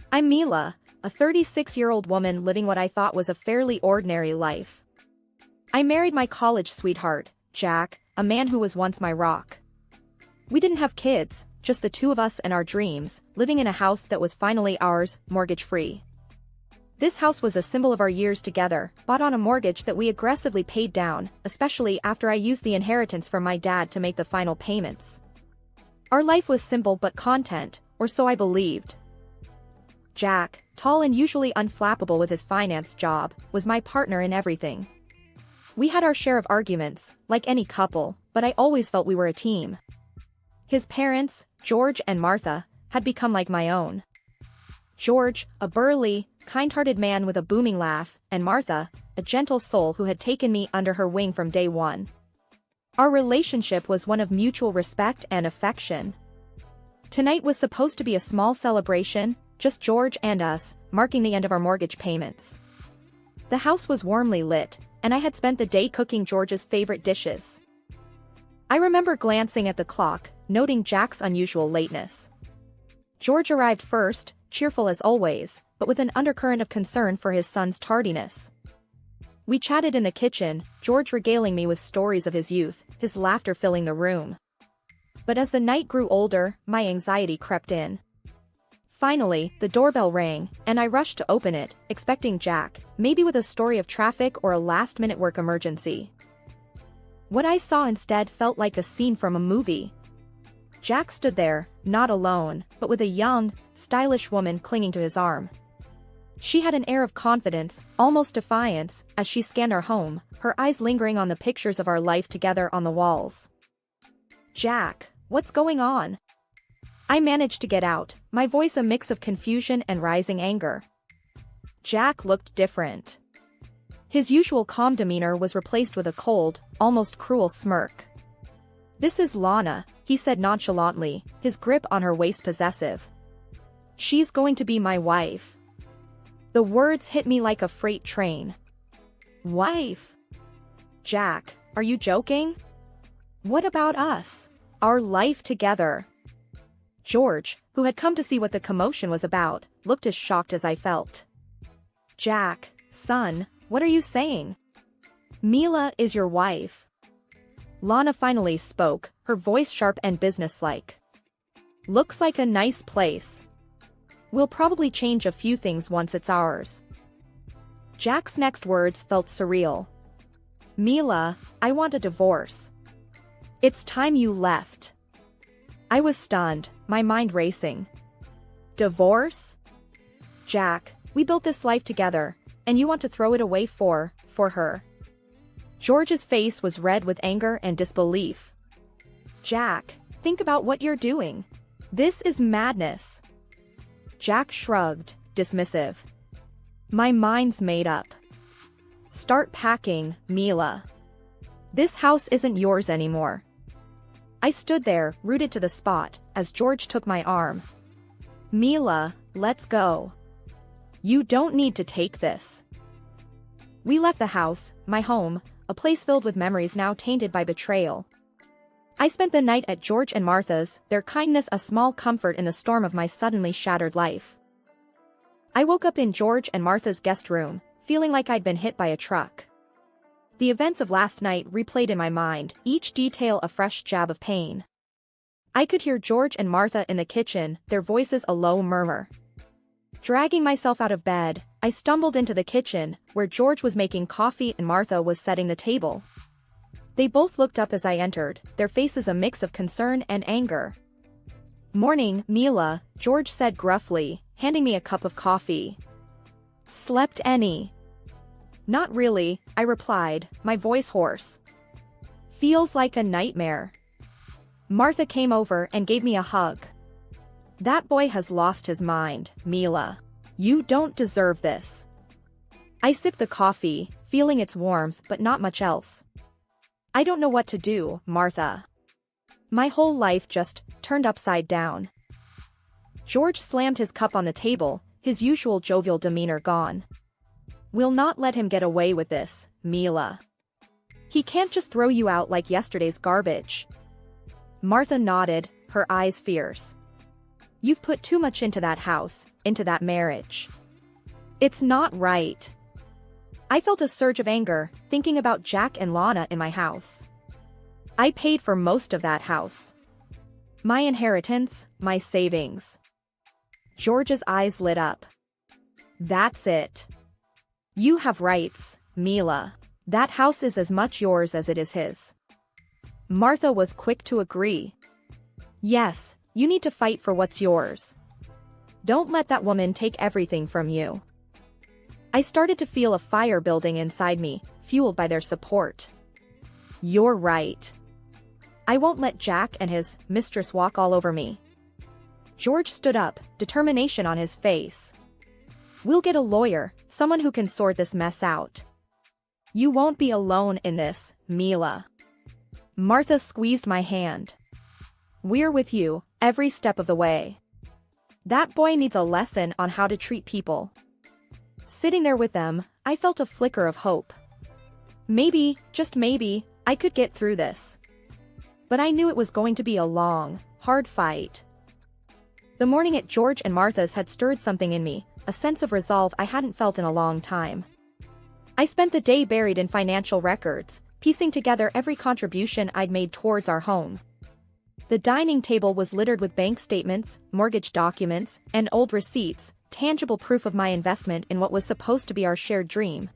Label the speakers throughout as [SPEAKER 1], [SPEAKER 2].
[SPEAKER 1] I'm Mila, a 36-year-old woman living what I thought was a fairly ordinary life. I married my college sweetheart, Jack, a man who was once my rock. We didn't have kids, just the two of us and our dreams, living in a house that was finally ours, mortgage-free. This house was a symbol of our years together, bought on a mortgage that we aggressively paid down, especially after I used the inheritance from my dad to make the final payments. Our life was simple but content, or so I believed. Jack, tall and usually unflappable with his finance job, was my partner in everything. We had our share of arguments, like any couple, but I always felt we were a team. His parents, George and Martha, had become like my own. George, a burly, kind-hearted man with a booming laugh, and Martha, a gentle soul who had taken me under her wing from day one. Our relationship was one of mutual respect and affection. Tonight was supposed to be a small celebration, just George and us, marking the end of our mortgage payments. The house was warmly lit, and I had spent the day cooking George's favorite dishes. I remember glancing at the clock, noting Jack's unusual lateness. George arrived first, cheerful as always, but with an undercurrent of concern for his son's tardiness. We chatted in the kitchen, George regaling me with stories of his youth, his laughter filling the room. But as the night grew older, my anxiety crept in. Finally, the doorbell rang, and I rushed to open it, expecting Jack, maybe with a story of traffic or a last-minute work emergency. What I saw instead felt like a scene from a movie. Jack stood there, not alone, but with a young, stylish woman clinging to his arm. She had an air of confidence, almost defiance, as she scanned our home, her eyes lingering on the pictures of our life together on the walls. "Jack, what's going on?" I managed to get out, my voice a mix of confusion and rising anger. Jack looked different. His usual calm demeanor was replaced with a cold, almost cruel smirk. "This is Lana," he said nonchalantly, his grip on her waist possessive. "She's going to be my wife." The words hit me like a freight train. Wife? Jack, are you joking? What about us? Our life together? George, who had come to see what the commotion was about, looked as shocked as I felt. "Jack, son, what are you saying? Mila is your wife." Lana finally spoke, her voice sharp and businesslike. "Looks like a nice place. We'll probably change a few things once it's ours." Jack's next words felt surreal. "Mila, I want a divorce. It's time you left." I was stunned, my mind racing. "Divorce? Jack, we built this life together, and you want to throw it away for her?" George's face was red with anger and disbelief. "Jack, think about what you're doing. This is madness." Jack shrugged, dismissive. "My mind's made up. Start packing, Mila. This house isn't yours anymore." I stood there, rooted to the spot, as George took my arm. "Mila, let's go. You don't need to take this." We left the house, my home, a place filled with memories now tainted by betrayal. I spent the night at George and Martha's, their kindness a small comfort in the storm of my suddenly shattered life. I woke up in George and Martha's guest room, feeling like I'd been hit by a truck. The events of last night replayed in my mind, each detail a fresh jab of pain. I could hear George and Martha in the kitchen, their voices a low murmur. Dragging myself out of bed, I stumbled into the kitchen, where George was making coffee and Martha was setting the table. They both looked up as I entered, their faces a mix of concern and anger. "Morning, Mila," George said gruffly, handing me a cup of coffee. "Slept any?" "Not really," I replied, my voice hoarse. "Feels like a nightmare." Martha came over and gave me a hug. "That boy has lost his mind, Mila. You don't deserve this." I sipped the coffee, feeling its warmth but not much else. "I don't know what to do, Martha. My whole life just turned upside down." George slammed his cup on the table, his usual jovial demeanor gone. "We'll not let him get away with this, Mila. He can't just throw you out like yesterday's garbage." Martha nodded, her eyes fierce. You've put too much into that house, into that marriage. It's not right. I felt a surge of anger, thinking about Jack and Lana in my house. I paid for most of that house. My inheritance, my savings. George's eyes lit up. That's it. You have rights, Mila. That house is as much yours as it is his. Martha was quick to agree. Yes, you need to fight for what's yours. Don't let that woman take everything from you. I started to feel a fire building inside me, fueled by their support. You're right. I won't let Jack and his mistress walk all over me. George stood up, determination on his face. We'll get a lawyer, someone who can sort this mess out. You won't be alone in this, Mila. Martha squeezed my hand. We're with you, every step of the way. That boy needs a lesson on how to treat people. Sitting there with them, I felt a flicker of hope. Maybe, just maybe, I could get through this. But I knew it was going to be a long, hard fight. The morning at George and Martha's had stirred something in me, a sense of resolve I hadn't felt in a long time. I spent the day buried in financial records, piecing together every contribution I'd made towards our home. The dining table was littered with bank statements, mortgage documents, and old receipts, tangible proof of my investment in what was supposed to be our shared dream.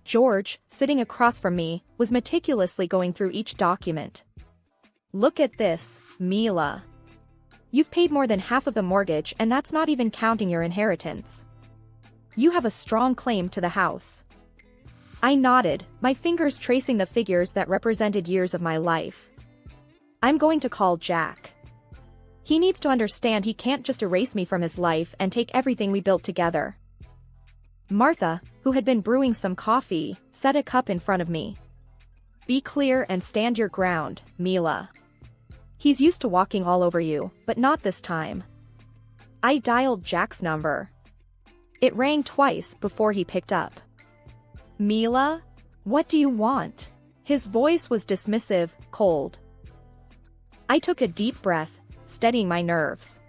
[SPEAKER 1] George, sitting across from me, was meticulously going through each document. Look at this, Mila. You've paid more than half of the mortgage, and that's not even counting your inheritance. You have a strong claim to the house. I nodded, my fingers tracing the figures that represented years of my life. I'm going to call Jack. He needs to understand he can't just erase me from his life and take everything we built together. Martha, who had been brewing some coffee, set a cup in front of me. Be clear and stand your ground, Mila. He's used to walking all over you, but not this time. I dialed Jack's number. It rang twice before he picked up. Mila? What do you want? His voice was dismissive, cold. I took a deep breath, steadying my nerves.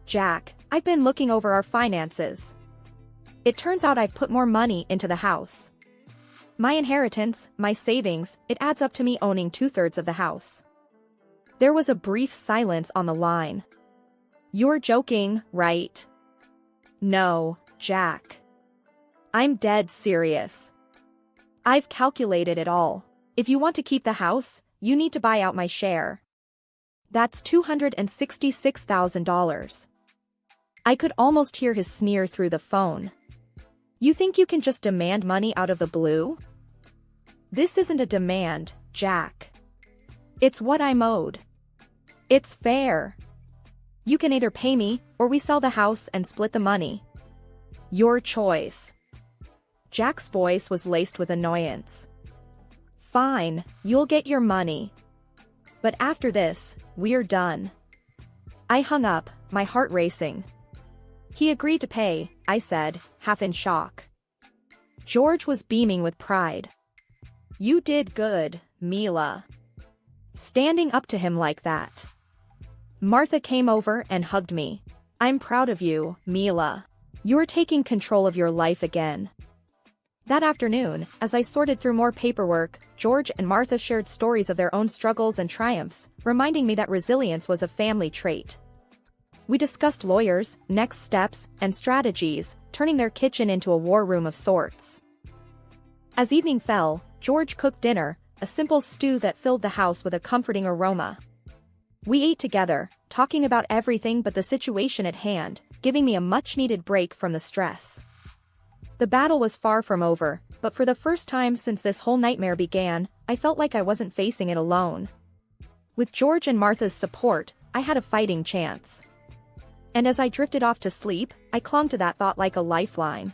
[SPEAKER 1] Jack, I've been looking over our finances. It turns out I've put more money into the house. My inheritance, my savings, it adds up to me owning 2/3 of the house. There was a brief silence on the line. You're joking, right? No, Jack. I'm dead serious. I've calculated it all. If you want to keep the house, you need to buy out my share. That's $266,000. I could almost hear his sneer through the phone. You think you can just demand money out of the blue? This isn't a demand, Jack. It's what I'm owed. It's fair. You can either pay me, or we sell the house and split the money. Your choice. Jack's voice was laced with annoyance. Fine, you'll get your money. But after this, we're done. I hung up, my heart racing. He agreed to pay, I said, half in shock. George was beaming with pride. You did good, Mila. Standing up to him like that. Martha came over and hugged me. I'm proud of you, Mila. You're taking control of your life again. That afternoon, as I sorted through more paperwork, George and Martha shared stories of their own struggles and triumphs, reminding me that resilience was a family trait. We discussed lawyers, next steps, and strategies, turning their kitchen into a war room of sorts. As evening fell, George cooked dinner, a simple stew that filled the house with a comforting aroma. We ate together, talking about everything but the situation at hand, giving me a much-needed break from the stress. The battle was far from over, but for the first time since this whole nightmare began, I felt like I wasn't facing it alone. With George and Martha's support, I had a fighting chance. And as I drifted off to sleep, I clung to that thought like a lifeline.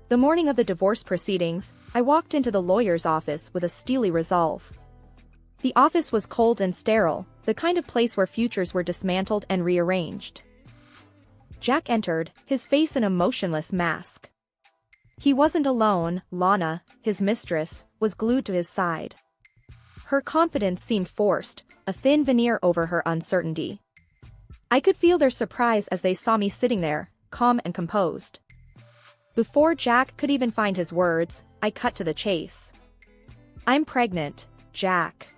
[SPEAKER 1] The morning of the divorce proceedings, I walked into the lawyer's office with a steely resolve. The office was cold and sterile, the kind of place where futures were dismantled and rearranged. Jack entered, his face in a motionless mask. He wasn't alone. Lana, his mistress, was glued to his side. Her confidence seemed forced, a thin veneer over her uncertainty. I could feel their surprise as they saw me sitting there, calm and composed. Before Jack could even find his words, I cut to the chase. I'm pregnant, Jack.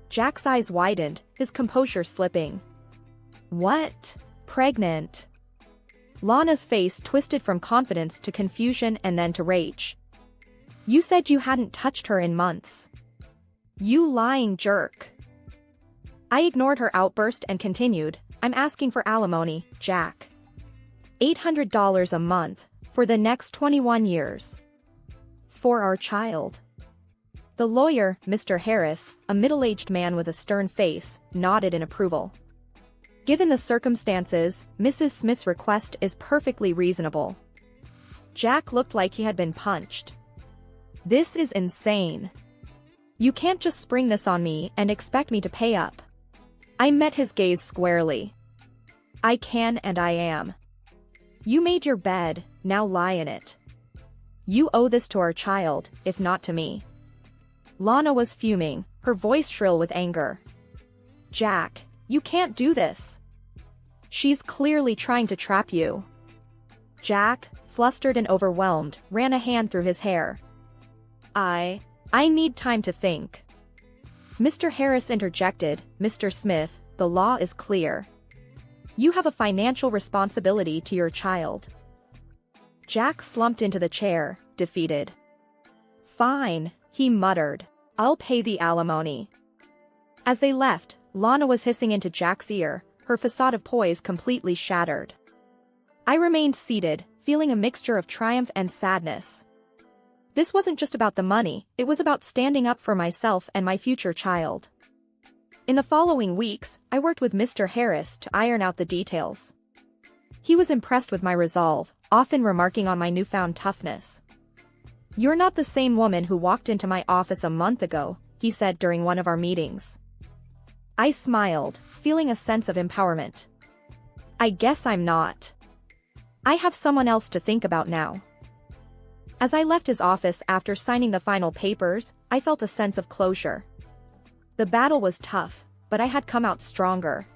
[SPEAKER 1] Jack's eyes widened, his composure slipping. What? Pregnant? Lana's face twisted from confidence to confusion and then to rage. You said you hadn't touched her in months. You lying jerk. I ignored her outburst and continued, I'm asking for alimony, Jack. $800 a month, for the next 21 years. For our child. The lawyer, Mr. Harris, a middle-aged man with a stern face, nodded in approval. Given the circumstances, Mrs. Smith's request is perfectly reasonable. Jack looked like he had been punched. This is insane. You can't just spring this on me and expect me to pay up. I met his gaze squarely. I can and I am. You made your bed, now lie in it. You owe this to our child, if not to me. Lana was fuming, her voice shrill with anger. Jack, you can't do this. She's clearly trying to trap you. Jack, flustered and overwhelmed, ran a hand through his hair. I need time to think. Mr. Harris interjected, Mr. Smith, the law is clear. You have a financial responsibility to your child. Jack slumped into the chair, defeated. Fine, he muttered. I'll pay the alimony. As they left, Lana was hissing into Jack's ear, her facade of poise completely shattered. I remained seated, feeling a mixture of triumph and sadness. This wasn't just about the money, it was about standing up for myself and my future child. In the following weeks, I worked with Mr. Harris to iron out the details. He was impressed with my resolve, often remarking on my newfound toughness. You're not the same woman who walked into my office a month ago, he said during one of our meetings. I smiled, feeling a sense of empowerment. I guess I'm not. I have someone else to think about now. As I left his office after signing the final papers, I felt a sense of closure. The battle was tough, but I had come out stronger.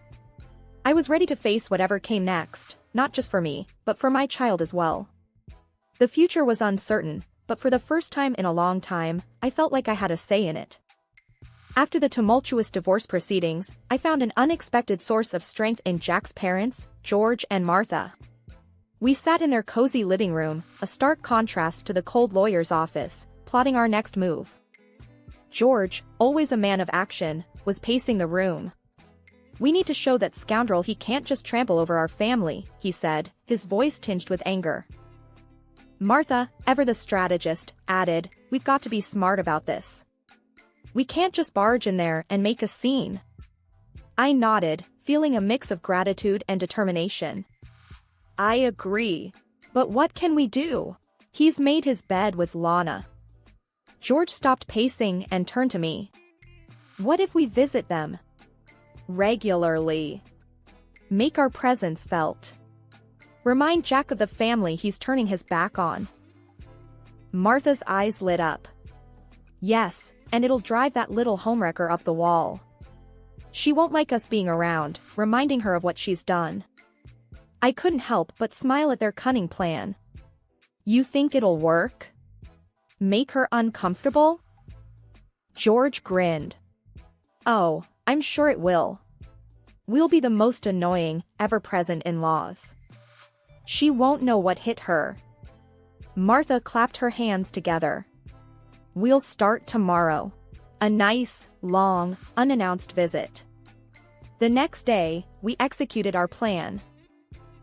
[SPEAKER 1] I was ready to face whatever came next, not just for me, but for my child as well. The future was uncertain, but for the first time in a long time, I felt like I had a say in it. After the tumultuous divorce proceedings, I found an unexpected source of strength in Jack's parents, George and Martha. We sat in their cozy living room, a stark contrast to the cold lawyer's office, plotting our next move. George, always a man of action, was pacing the room. We need to show that scoundrel he can't just trample over our family, he said, his voice tinged with anger. Martha, ever the strategist, added, we've got to be smart about this. We can't just barge in there and make a scene. I nodded, feeling a mix of gratitude and determination. I agree. But what can we do? He's made his bed with Lana. George stopped pacing and turned to me. What if we visit them? Regularly. Make our presence felt. Remind Jack of the family he's turning his back on. Martha's eyes lit up. Yes, and it'll drive that little homewrecker up the wall. She won't like us being around, reminding her of what she's done. I couldn't help but smile at their cunning plan. You think it'll work? Make her uncomfortable? George grinned. Oh, I'm sure it will. We'll be the most annoying, ever-present in-laws. She won't know what hit her. Martha clapped her hands together. We'll start tomorrow. A nice, long, unannounced visit. The next day, we executed our plan.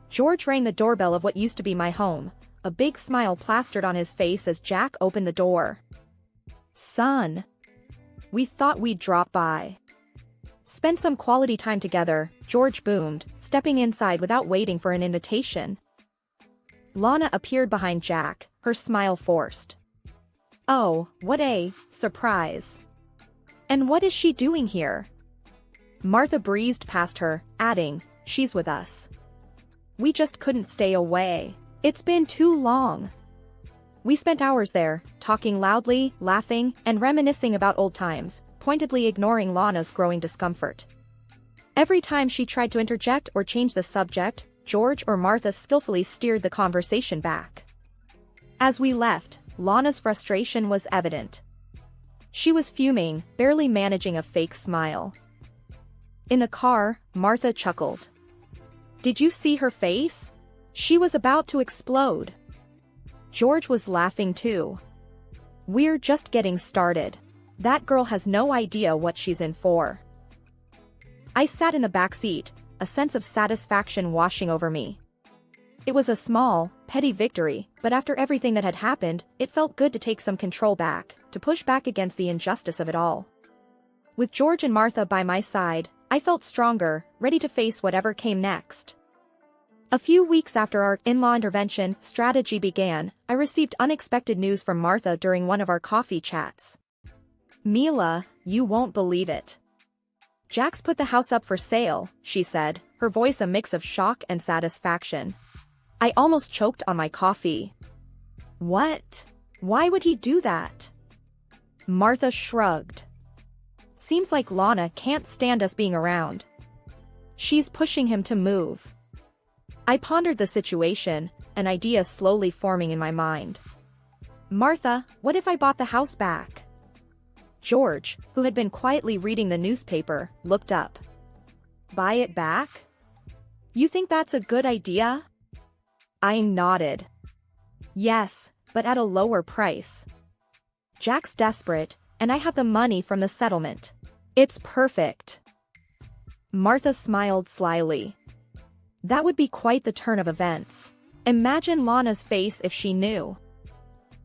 [SPEAKER 1] George rang the doorbell of what used to be my home, a big smile plastered on his face as Jack opened the door. Son. We thought we'd drop by. Spend some quality time together, George boomed, stepping inside without waiting for an invitation. Lana appeared behind Jack, her smile forced. Oh, what a surprise. And what is she doing here? Martha breezed past her, adding, she's with us. We just couldn't stay away. It's been too long. We spent hours there, talking loudly, laughing, and reminiscing about old times, pointedly ignoring Lana's growing discomfort. Every time she tried to interject or change the subject, George or Martha skillfully steered the conversation back. As we left, Lana's frustration was evident. She was fuming, barely managing a fake smile. In the car, Martha chuckled. "Did you see her face? She was about to explode." George was laughing too. "We're just getting started. That girl has no idea what she's in for." I sat in the back seat, a sense of satisfaction washing over me. It was a small, petty victory, but after everything that had happened, it felt good to take some control back, to push back against the injustice of it all. With George and Martha by my side, I felt stronger, ready to face whatever came next. A few weeks after our in-law intervention strategy began, I received unexpected news from Martha during one of our coffee chats. "Mila, you won't believe it. Jack's put the house up for sale," she said, her voice a mix of shock and satisfaction. I almost choked on my coffee. "What? Why would he do that?" Martha shrugged. "Seems like Lana can't stand us being around. She's pushing him to move." I pondered the situation, an idea slowly forming in my mind. "Martha, what if I bought the house back?" George, who had been quietly reading the newspaper, looked up. "Buy it back? You think that's a good idea?" I nodded. "Yes, but at a lower price. Jack's desperate, and I have the money from the settlement. It's perfect." Martha smiled slyly. "That would be quite the turn of events. Imagine Lana's face if she knew."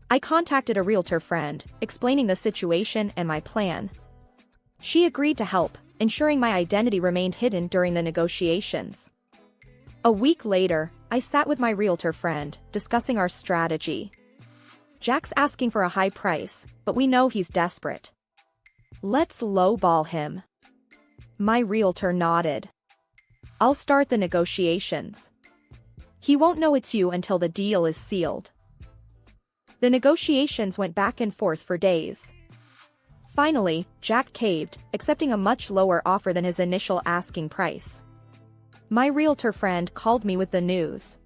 [SPEAKER 1] I contacted a realtor friend, explaining the situation and my plan. She agreed to help, ensuring my identity remained hidden during the negotiations. A week later, I sat with my realtor friend, discussing our strategy. Jack's asking for a high price, but we know he's desperate. "Let's lowball him." My realtor nodded. "I'll start the negotiations. He won't know it's you until the deal is sealed." The negotiations went back and forth for days. Finally, Jack caved, accepting a much lower offer than his initial asking price. My realtor friend called me with the news.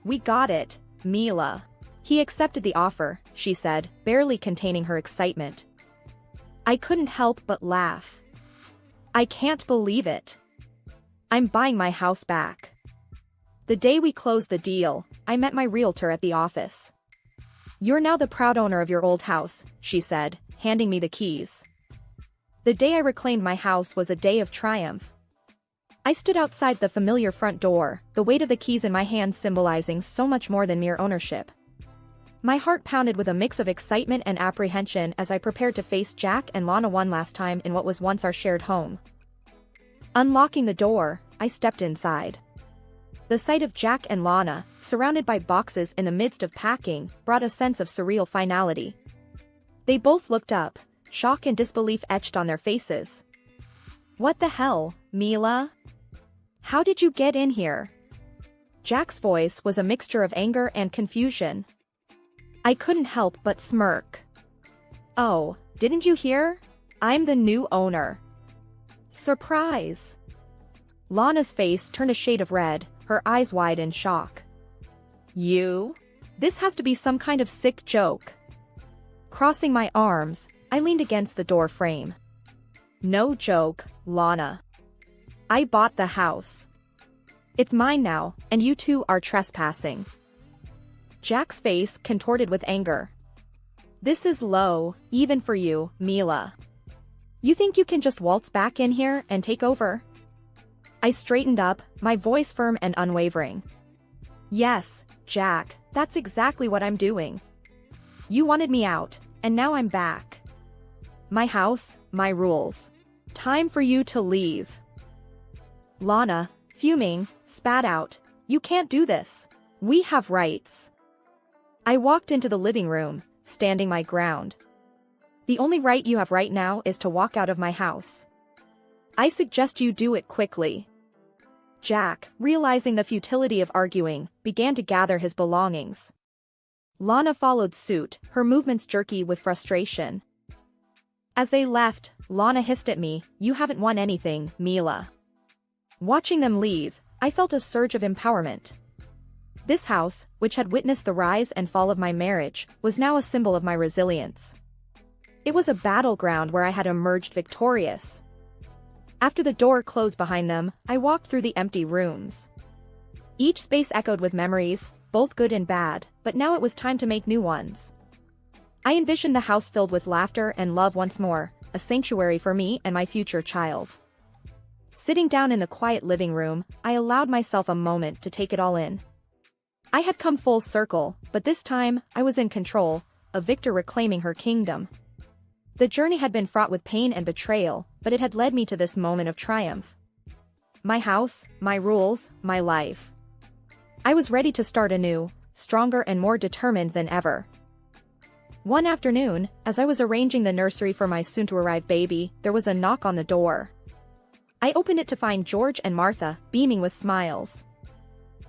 [SPEAKER 1] "We got it, Mila." "He accepted the offer," she said, barely containing her excitement. I couldn't help but laugh. "I can't believe it. I'm buying my house back." The day we closed the deal, I met my realtor at the office. "You're now the proud owner of your old house," she said, handing me the keys. The day I reclaimed my house was a day of triumph. I stood outside the familiar front door, the weight of the keys in my hands symbolizing so much more than mere ownership. My heart pounded with a mix of excitement and apprehension as I prepared to face Jack and Lana one last time in what was once our shared home. Unlocking the door, I stepped inside. The sight of Jack and Lana, surrounded by boxes in the midst of packing, brought a sense of surreal finality. They both looked up, shock and disbelief etched on their faces. "What the hell, Mila? How did you get in here?" Jack's voice was a mixture of anger and confusion. I couldn't help but smirk. "Oh, didn't you hear? I'm the new owner." "Surprise!" Lana's face turned a shade of red, her eyes wide in shock. "You? This has to be some kind of sick joke." Crossing my arms, I leaned against the door frame. "No joke, Lana. I bought the house. It's mine now, and you two are trespassing." Jack's face contorted with anger. "This is low, even for you, Mila. You think you can just waltz back in here and take over?" I straightened up, my voice firm and unwavering. "Yes, Jack, that's exactly what I'm doing. You wanted me out, and now I'm back. My house, my rules. Time for you to leave." Lana, fuming, spat out, "You can't do this. We have rights." I walked into the living room, standing my ground. "The only right you have right now is to walk out of my house. I suggest you do it quickly." Jack, realizing the futility of arguing, began to gather his belongings. Lana followed suit, her movements jerky with frustration. As they left, Lana hissed at me, "You haven't won anything, Mila. Watching them leave, I felt a surge of empowerment. This house, which had witnessed the rise and fall of my marriage, was now a symbol of my resilience. It was a battleground where I had emerged victorious. After the door closed behind them, I walked through the empty rooms. Each space echoed with memories, both good and bad, but now it was time to make new ones. I envisioned the house filled with laughter and love once more, a sanctuary for me and my future child. Sitting down in the quiet living room, I allowed myself a moment to take it all in. I had come full circle, but this time, I was in control, a victor reclaiming her kingdom. The journey had been fraught with pain and betrayal, but it had led me to this moment of triumph. My house, my rules, my life. I was ready to start anew, stronger and more determined than ever. One afternoon, as I was arranging the nursery for my soon-to-arrive baby, there was a knock on the door. I opened it to find George and Martha, beaming with smiles.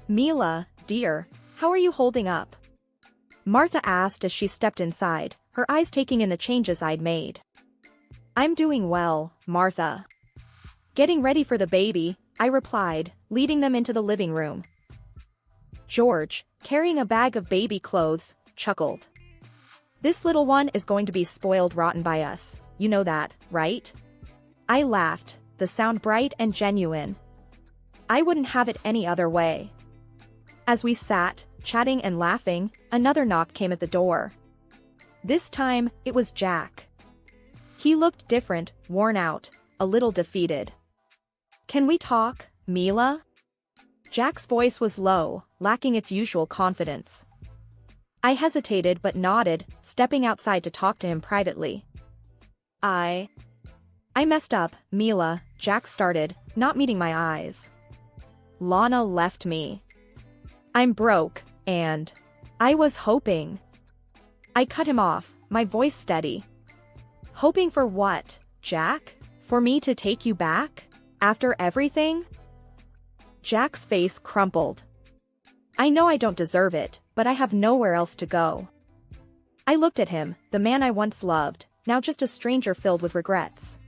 [SPEAKER 1] "Mila, dear, how are you holding up?" Martha asked as she stepped inside, her eyes taking in the changes I'd made. "I'm doing well, Martha." "Getting ready for the baby," I replied, leading them into the living room. George, carrying a bag of baby clothes, chuckled. "This little one is going to be spoiled rotten by us, you know that, right?" I laughed, the sound bright and genuine. I wouldn't have it any other way. As we sat, chatting and laughing, another knock came at the door. This time, it was Jack. He looked different, worn out, a little defeated. "Can we talk, Mila?" Jack's voice was low, lacking its usual confidence. I hesitated but nodded, stepping outside to talk to him privately. I messed up, Mila," Jack started, not meeting my eyes. "Lana left me. I'm broke, and I was hoping." I cut him off, my voice steady. "Hoping for what, Jack? For me to take you back? After everything?" Jack's face crumpled. "I know I don't deserve it, but I have nowhere else to go." I looked at him, the man I once loved, now just a stranger filled with regrets.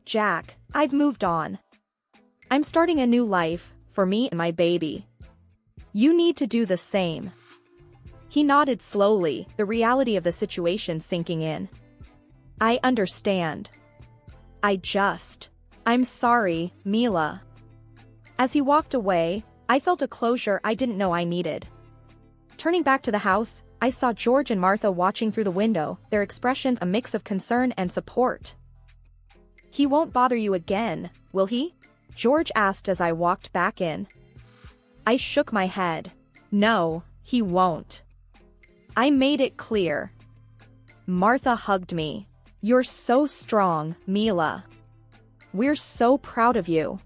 [SPEAKER 1] "Jack, I've moved on. I'm starting a new life, for me and my baby. You need to do the same." He nodded slowly, the reality of the situation sinking in. "I understand. I'm sorry, Mila." As he walked away, I felt a closure I didn't know I needed. Turning back to the house, I saw George and Martha watching through the window, their expressions a mix of concern and support. "He won't bother you again, will he?" George asked as I walked back in. I shook my head. "No, he won't. I made it clear." Martha hugged me. "You're so strong, Mila. We're so proud of you."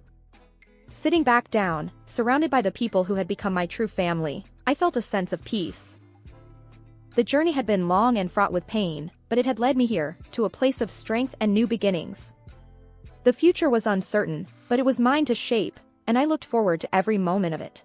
[SPEAKER 1] Sitting back down, surrounded by the people who had become my true family, I felt a sense of peace. The journey had been long and fraught with pain, but it had led me here, to a place of strength and new beginnings. The future was uncertain, but it was mine to shape, and I looked forward to every moment of it.